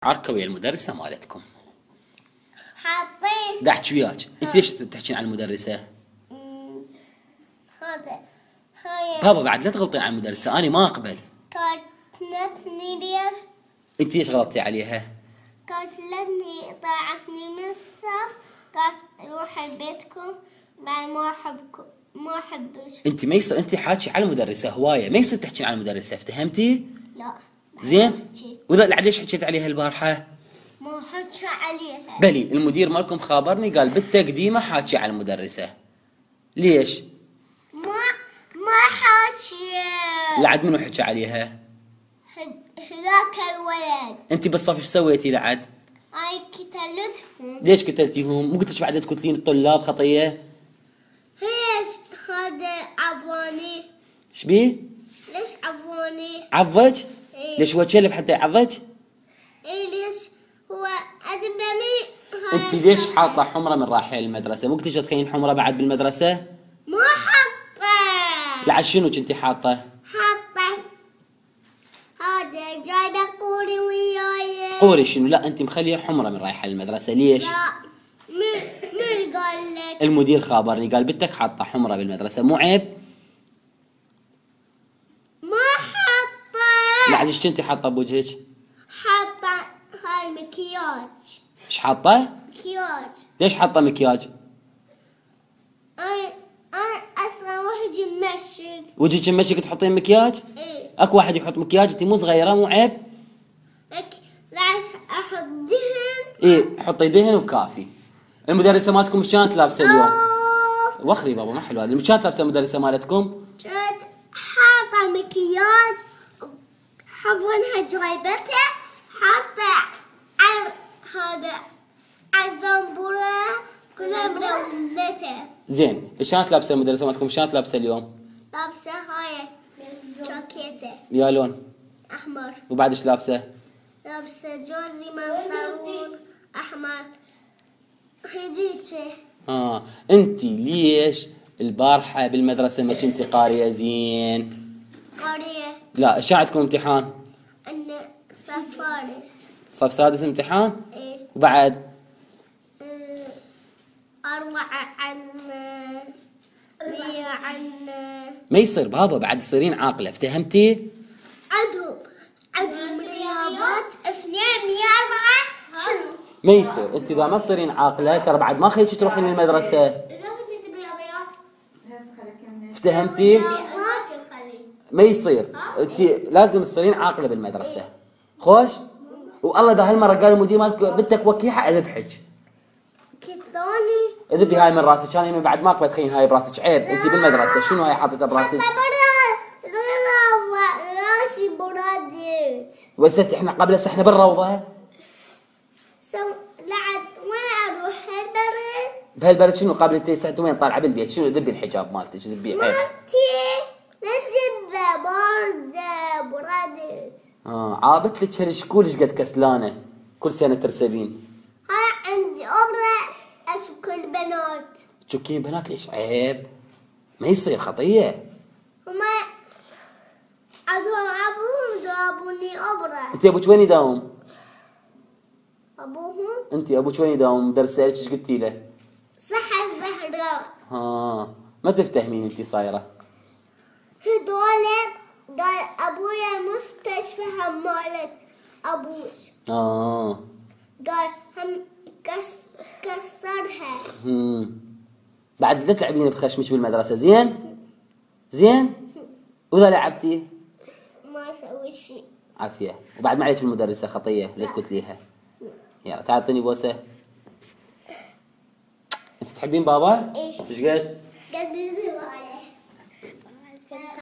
عركة ويا المدرسة مالتكم. حاطين دا احكي وياك، انت ليش تحكين عن المدرسة؟ هذا هاي بابا بعد لا تغلطين على المدرسة، أنا ما أقبل. قالتني ليش؟ انت ليش غلطتي عليها؟ قالتني طلعتني من الصف، قالت روحي بيتكم بعد ما أحبكم ما أحبش. انت ما يصير انت حاكي على المدرسة هواية، ما يصير تحكين على المدرسة، افتهمتي؟ لا زين؟ وإذا ليش حكيت عليها البارحة؟ ما حكى عليها. بلي المدير مالكم خابرني قال بالتقديمة حاكي على المدرسة. ليش؟ ما حكى. لعد منو حكى عليها؟ هذاك الولد. انت بالصف ايش سويتي لعد؟ أي قتلتهم. ليش قتلتيهم؟ مو قلتش بعد تقتلين الطلاب خطية؟ ليش هذا عبوني؟ ايش بيه؟ ليش عبوني؟ عضج؟ إيه. ليش هو كلب حتى يعضج؟ إيه ليش هو أدبني؟ انت ليش حاطه حمره من رايحه المدرسه؟ مو قلتيش تخين حمره بعد بالمدرسه؟ ما حطه. لعد شنو كنتي حاطه؟ حطه هذا جايبه قوري وياي. قوري شنو؟ لا انت مخليه حمره من رايحه المدرسه، ليش؟ لا من قال لك؟ المدير خابرني قال بنتك حاطه حمره بالمدرسه، مو عيب؟ ما حطه. لعد ايش كنتي حاطه بوجهك؟ حطه هاي مكياج. ايش حاطه؟ مكياج. ليش حاطه مكياج؟ أنا أصلا وجهي ممشق. وجهك مشيك تحطين مكياج؟ إيه. اكو واحد يحط مكياج، انت مو صغيره، مو عيب؟ ليش أحط دهن؟ ايه حطي دهن وكافي. المدرسه مالتكم ايش كانت لابسه اليوم؟ وخري بابا ما حلو هذا، ايش كانت لابسه المدرسه مالتكم؟ كانت حاطة مكياج، حفنها جايبته، حاطة هذا عالزنبورة كلها ملونته. زين، ايش كانت لابسه المدرسه مالتكم؟ ايش كانت لابسه اليوم؟ لابسة هاي جاكيته يا لون؟ أحمر. وبعد ايش لابسه؟ لابسة جوزي منطلون أحمر هديتي. انت ليش البارحه بالمدرسه ما كنتي قاريه زين؟ قرية. لا ايش عندكم امتحان؟ أن سفارس. صف سادس امتحان؟ إيه. وبعد؟ أروع عن مية عن ما يصير بابا بعد تصيرين عاقله، افتهمتي؟ عندهم رياضات 204 شنو؟ ما يصير، انت اذا ما تصيرين عاقله ترى بعد ما خليكي تروحين المدرسه، افتهمتي؟ ما يصير، انت لازم تصيرين عاقله بالمدرسه. خوش؟ والله اذا هالمره قال المدير مالك بدك وكيحه اذبحك. كتوني. اذبي هاي من راسك، انا من بعد ما اقبل تخين هاي براسك، عيب، انت بالمدرسه شنو هاي حاطتها براسك؟ راسي برادت. وست احنا قبل هسه احنا بالروضه. لعد وين اروح هالبرد؟ بهالبرد شنو قبل انت هسه وين طالعه بالبيت؟ شنو ذبي الحجاب مالتك ذبي عيب. مالتي نجيب برد برادت. عابت لك هالشكول ايش قد كسلانه، كل سنه ترسبين. هاي عندي أبرة أشوك البنات. تشكين بنات ليش؟ عيب، ما يصير خطيه. هما عندهم أبوهم ضربوني أبرة. انت ابوك وين يداوم؟ أبوهم؟ انت ابوك وين يداوم؟ مدرس سالك ايش قلتي له؟ صحة الزهراء. ما تفتهمين انت صايره. هدول قال أبويا مستشفى همالت أبوش. قال هم كسرها. بعد لا تلعبين بخشمك بالمدرسه، زين؟ زين؟ واذا لعبتي؟ ما اسوي شيء. عافيه، وبعد ما عليك بالمدرسه خطيه ليش تقتليها؟ يلا تعال اعطيني بوسه. انت تحبين بابا؟ ايه. ايش قد؟ قد